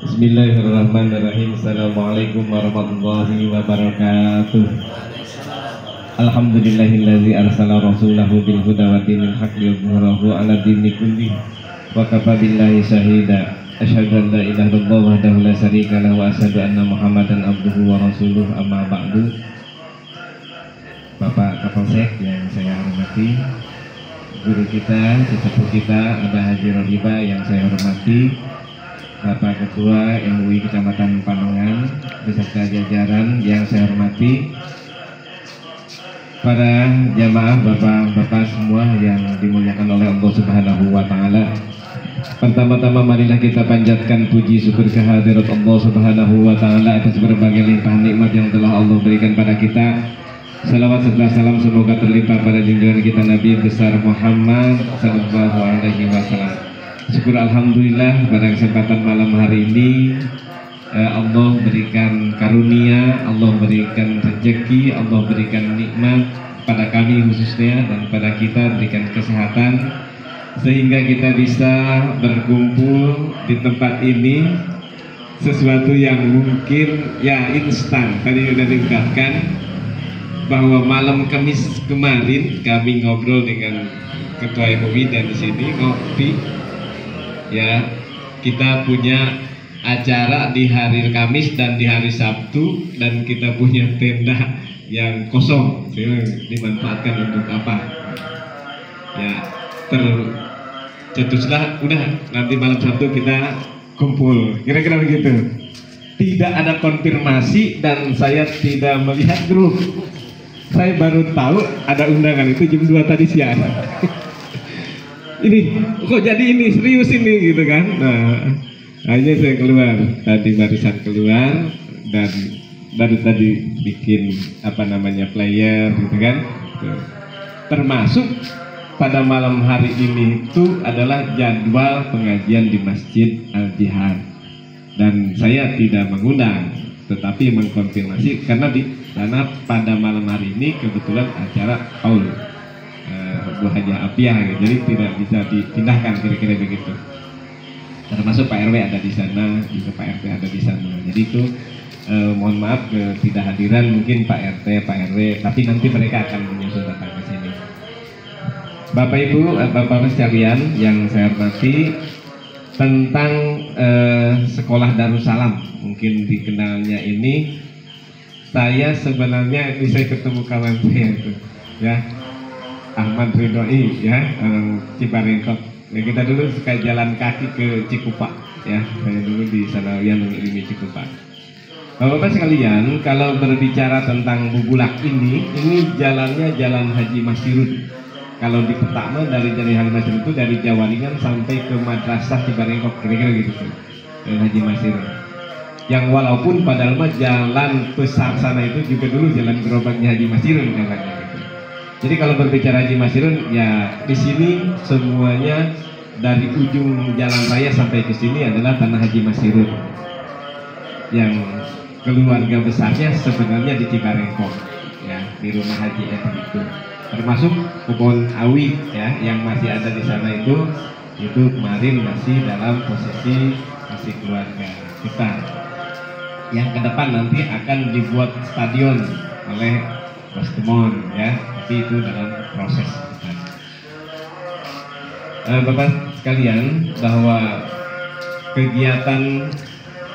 Bismillahirrahmanirrahim. Assalamualaikum warahmatullahi wabarakatuh. Alhamdulillahillazi arsala rasulahu bil huda wa dinil haqqi yudhhirahu 'ala dini kulli wa kafa billahi shahida. Asyhadu an la ilaha illallah wahdahu la syarika lahu wa asyhadu anna Muhammadan abduhu wa rasuluh. Amma ba'du. Bapak Kapolsek yang saya hormati, guru kita, sesepuh kita, Abah Haji Rohiba yang saya hormati, Bapak Ketua MUI Kecamatan Panongan beserta jajaran yang saya hormati, para jamaah bapak-bapak semua yang dimuliakan oleh Allah Subhanahu wa taala. Pertama-tama marilah kita panjatkan puji syukur kehadirat Allah Subhanahu wa taala atas berbagai limpahan nikmat yang telah Allah berikan pada kita. Salawat serta salam semoga terlimpah pada junjungan kita Nabi besar Muhammad sallallahu alaihi wasallam. Syukur alhamdulillah pada kesempatan malam hari ini Allah berikan karunia, Allah berikan rezeki, Allah berikan nikmat pada kami khususnya dan pada kita berikan kesehatan sehingga kita bisa berkumpul di tempat ini. Sesuatu yang mungkin ya instan, tadi sudah diungkapkan bahwa malam Kamis kemarin kami ngobrol dengan Ketua MUI dan di sini ngopi. Ya, kita punya acara di hari Kamis dan di hari Sabtu dan kita punya tenda yang kosong. Dimanfaatkan untuk apa? Ya, tercetuslah udah nanti malam Sabtu kita kumpul. Kira-kira begitu. Tidak ada konfirmasi dan saya tidak melihat grup. Saya baru tahu ada undangan itu jam 2 tadi siang. Ini kok jadi ini serius ini gitu kan. Nah, akhirnya saya keluar tadi, barusan keluar dan baru tadi bikin apa namanya player gitu kan. Termasuk pada malam hari ini itu adalah jadwal pengajian di Masjid Al-Jihad dan saya tidak mengundang tetapi mengkonfirmasi karena di sana pada malam hari ini kebetulan acara haul Bu Haji Apiah gitu, jadi tidak bisa dipindahkan kira-kira begitu. Termasuk Pak RW ada di sana, juga Pak RT ada di sana. Jadi itu mohon maaf ketidakhadiran mungkin Pak RT, Pak RW, tapi nanti mereka akan menyusul datang ke sini. Bapak Ibu, Bapak sekalian yang saya hormati, tentang sekolah Darussalam mungkin dikenalnya ini, saya sebenarnya ini saya ketemu kawan saya itu ya, Ahmad Ridhoi ya, Cibarengkok ya, kita dulu suka jalan kaki ke Cikupa ya, saya dulu di Sanawiyan Ilmi Cikupa. Bapak-bapak sekalian, kalau berbicara tentang Bubulak ini jalannya Jalan Haji Masirun. Kalau di pertama dari Haji Masirun itu dari Jawaringan sampai ke Madrasah Cibarengkok, kira-kira gitu tuh, Haji Masirun. Yang walaupun padahal mah jalan besar sana itu juga dulu jalan gerobaknya Haji Masirun jalannya gitu. Jadi kalau berbicara Haji Masirun ya di sini semuanya dari ujung jalan raya sampai ke sini adalah tanah Haji Masirun. Yang keluarga besarnya sebenarnya di Cibarengkok ya, di rumah Haji itu. Termasuk kebun awi ya yang masih ada di sana itu kemarin masih dalam posisi masih keluarga kita. Yang ke depan nanti akan dibuat stadion oleh Mas Temon ya, tapi itu dalam proses. Bapak sekalian, bahwa kegiatan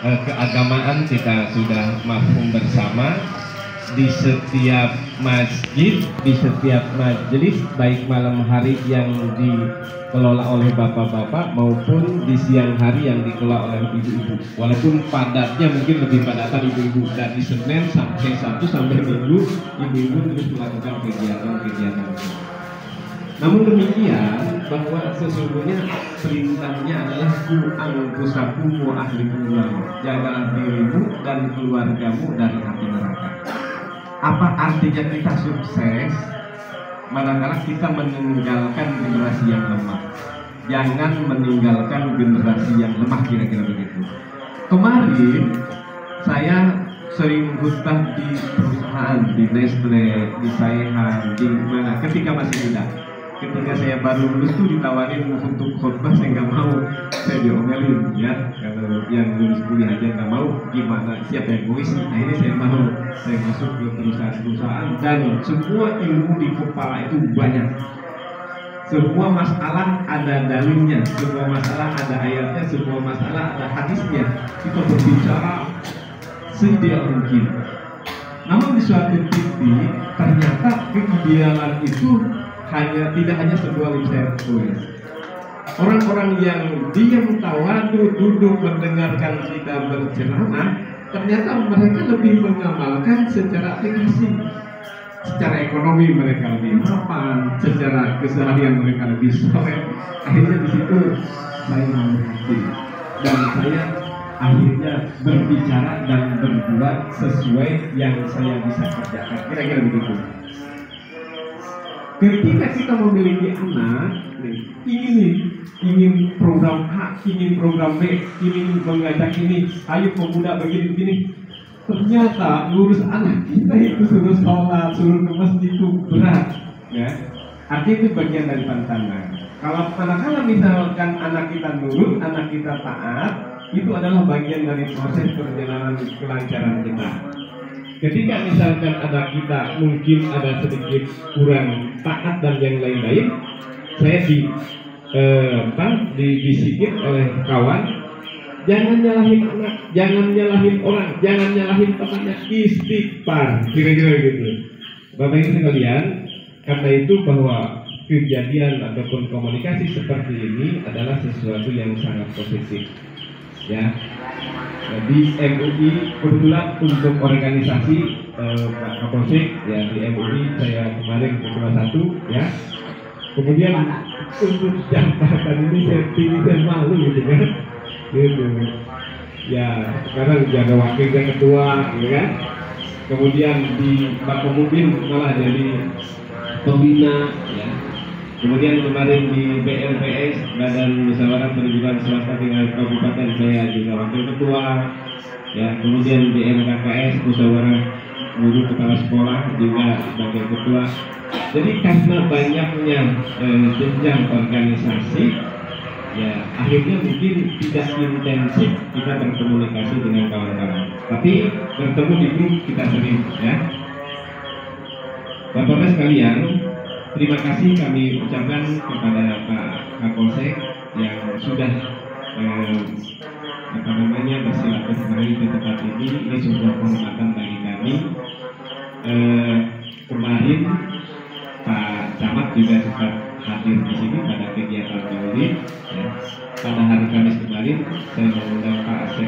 keagamaan kita sudah mafhum bersama di setiap masjid, di setiap majelis, baik malam hari yang dikelola oleh bapak-bapak maupun di siang hari yang dikelola oleh ibu-ibu. Walaupun padatnya mungkin lebih padatan ibu-ibu, dari Senin sampai Sabtu sampai Minggu ibu-ibu terus melakukan kegiatan-kegiatan. Namun demikian, bahwa sesungguhnya perintahnya adalah ku anfusakum wa ahlikum nar, jagalah dirimu dan keluargamu dari api neraka. Apa artinya kita sukses? Manakala kita meninggalkan generasi yang lemah. Jangan meninggalkan generasi yang lemah, kira-kira begitu. Kemarin saya sering hutbah di perusahaan, di Nestle, di Saihan, di mana ketika masih muda. ketika saya baru lulus tuh ditawarin untuk khotbah, saya nggak mau, saya diomelin ya, kalau yang lulus kuliah aja nggak mau, gimana siapa yang mau sih? Akhirnya saya mau, saya masuk ke perusahaan-perusahaan dan semua ilmu di kepala itu banyak. Semua masalah ada dalilnya, semua masalah ada ayatnya, semua masalah ada hadisnya. Kita berbicara seideal mungkin. Namun di suatu titik ternyata keidealan itu tidak hanya sebuah lip service. Orang-orang yang diam tawadu duduk mendengarkan kita berceramah, ternyata mereka lebih mengamalkan secara aplikasi. Secara ekonomi mereka lebih mapan, secara keseharian mereka lebih soleh. Akhirnya di situ saya mengerti dan saya akhirnya berbicara dan berbuat sesuai yang saya bisa kerjakan. Kira-kira begitu. Ketika kita memiliki anak, ingin program A, ingin program B, ingin mengajak ini, ayo pemuda begini-begini. Ternyata ngurus anak kita itu suruh sholat, suruh ke masjid itu berat, ya. Artinya itu bagian dari tantangan. Kalau manakala misalkan anak kita nurut, anak kita taat, itu adalah bagian dari proses perjalanan kelancaran kita. Ketika misalkan anak kita mungkin ada sedikit kurang taat dan yang lain-lain, saya disikit oleh kawan. Jangan nyalahin anak, jangan nyalahin orang, jangan nyalahin temannya, istighfar, kira-kira gitu. Bapak Ibu sekalian, karena itu bahwa kejadian ataupun komunikasi seperti ini adalah sesuatu yang sangat positif, ya. Di MUI kebetulan untuk organisasi Pak Kapolsek, ya di MUI saya kemarin ketua 1, ya. Kemudian untuk jabatan ini saya malu gitu kan. Gitu. Ya sekarang jaga wakilnya ketua, gitu kan. Kemudian di Bakopudin malah jadi pembina, ya. Kemudian kemarin di BLPS Badan Musyawarah Perhimpunan Swasta Tingkat Kabupaten saya juga wakil ketua, ya. Kemudian di MKKS Musyawarah Guru Kepala Sekolah juga sebagai ketua. Jadi karena banyaknya jenjang organisasi, ya akhirnya mungkin tidak intensif kita berkomunikasi dengan kawan-kawan, tapi bertemu di grup kita sering, ya. Bapak-bapak sekalian, terima kasih kami ucapkan kepada Pak Kapolsek yang sudah bersilaturahmi di tempat ini. Ini sebuah kehormatan bagi kami. Kemarin Pak Camat juga sempat hadir di sini pada kegiatan maulid, ya. Pada hari Kamis kemarin saya mengundang Pak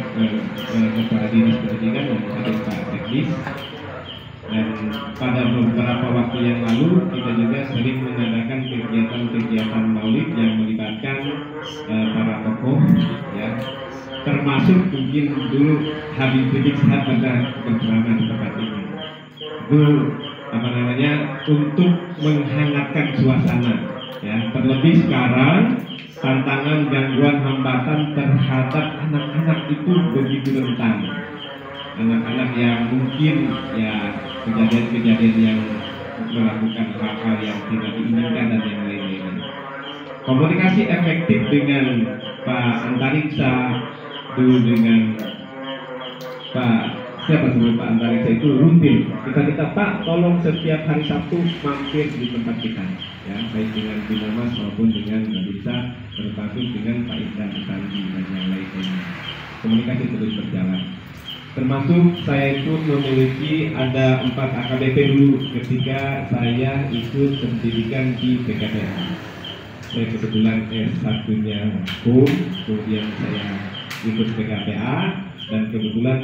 Kepala Dinas Pendidikan dan hadir Pak Sekdis. Dan pada beberapa waktu yang lalu kita juga sering mengadakan kegiatan-kegiatan maulid yang melibatkan para tokoh, ya. Termasuk mungkin dulu Habib Rizik Syihab pada berceramah di tempat ini. Itu untuk menghangatkan suasana, ya. Terlebih sekarang tantangan, gangguan, hambatan terhadap anak-anak itu begitu rentan. Anak-anak yang mungkin ya kejadian-kejadian yang melakukan hal-hal yang tidak diinginkan dan yang lain-lain. Komunikasi efektif dengan Pak Antariksa, dulu dengan Pak Pak Antariksa itu rutin. Kita Pak, tolong setiap hari Sabtu mampir di tempat kita, ya, baik dengan Binamas maupun dengan Babinsa, termasuk dengan Pak Indra Sandi dan yang lain-lainnya. Komunikasi terus berjalan. Termasuk saya itu memiliki ada 4 AKBP dulu ketika saya ikut pendidikan di PKPA. Saya kebetulan S1-nya hukum, kemudian saya ikut PKPA, dan kebetulan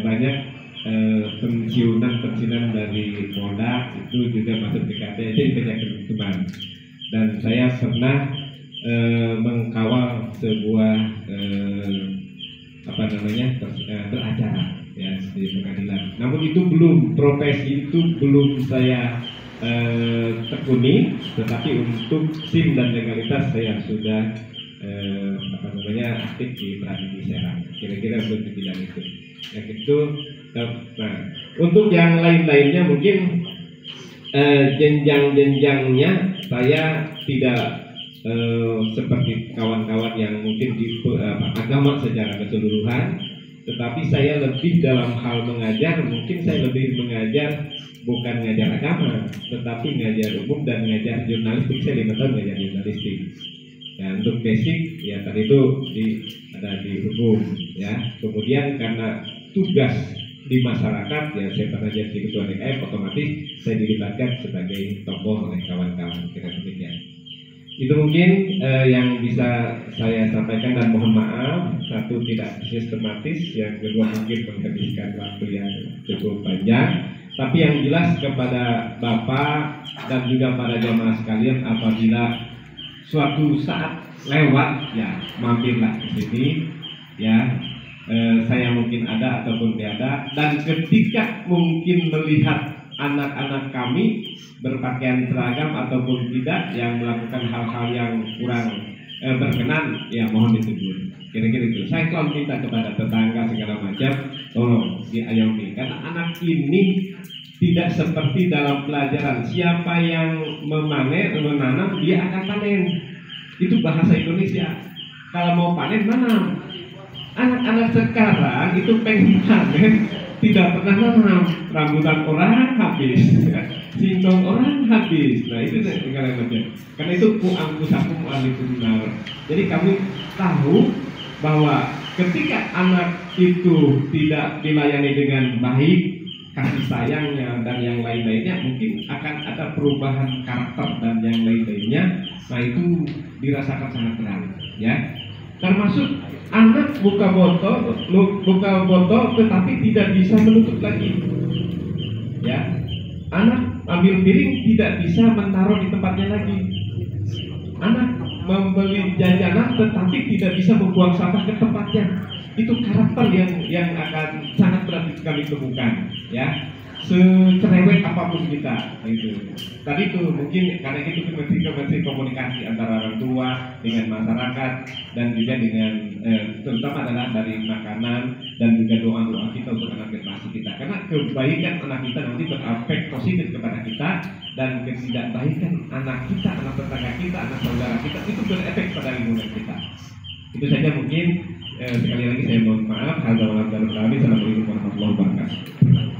banyak pensiunan dari Polda itu juga masuk PKPA, jadi banyak teman. Dan saya pernah mengkawal sebuah beracara, ya, di pengadilan. Namun itu profesi itu belum saya tekuni, tetapi untuk SIM dan legalitas saya sudah aktif di Pradidi Serang. Kira-kira untuk bidang itu. Yang itu, untuk yang lain-lainnya mungkin jenjang-jenjangnya saya tidak seperti kawan-kawan yang mungkin di agama secara keseluruhan, tetapi saya lebih dalam hal mengajar, mungkin saya lebih mengajar bukan ngajar agama, tetapi ngajar umum dan ngajar jurnalistik. Saya 5 tahun ngajar jurnalistik. Ya, untuk basic ya tadi itu ada di hukum ya. Kemudian karena tugas di masyarakat ya saya pernah jadi ketua DKM, otomatis saya dilibatkan sebagai tokoh oleh kawan-kawan kira demikian. Itu mungkin yang bisa saya sampaikan, dan mohon maaf, satu tidak sistematis, yang kedua mungkin menghabiskan waktu yang cukup panjang. Tapi yang jelas kepada Bapak dan juga para jamaah sekalian, apabila suatu saat lewat ya mampirlah ke sini ya. Saya mungkin ada ataupun tidak ada, dan ketika mungkin melihat anak-anak kami berpakaian seragam ataupun tidak yang melakukan hal-hal yang kurang berkenan, ya mohon ditegur. Kira-kira itu. Saya selalu minta kepada tetangga segala macam, tolong diayomi, karena anak ini tidak seperti dalam pelajaran. Siapa yang menanam, dia akan panen. Itu bahasa Indonesia. Kalau mau panen, nanam. Anak-anak sekarang itu pengen panen, tidak pernah nanam. Rambutan orang habis, singkong orang habis. Nah itu segala macam. Karena itu kuangkusakum alikumnar. Jadi kami tahu bahwa ketika anak itu tidak dilayani dengan baik, kasih sayangnya dan yang lain-lainnya, mungkin akan ada perubahan karakter dan yang lain-lainnya. Nah itu dirasakan sangat berat, ya. Termasuk anak buka botol tetapi tidak bisa menutup lagi, ya. Anak ambil piring tidak bisa menaruh di tempatnya lagi. Anak membeli jajanan tetapi tidak bisa membuang sampah ke tempatnya. Itu karakter yang akan sangat berat kami temukan, ya. Secerewet apapun kita, itu. Tadi itu mungkin karena itu mesti komunikasi antara orang tua dengan masyarakat dan juga dengan terutama adalah dari makanan dan juga doa-doa kita untuk anak generasi kita. Karena kebaikan anak kita nanti berefek positif kepada kita, dan ketidakbaikan anak kita, anak tetangga kita, anak saudara kita itu berefek pada lingkungan kita. Itu saja mungkin. Sekali lagi saya mohon maaf. Assalamualaikum warahmatullahi wabarakatuh.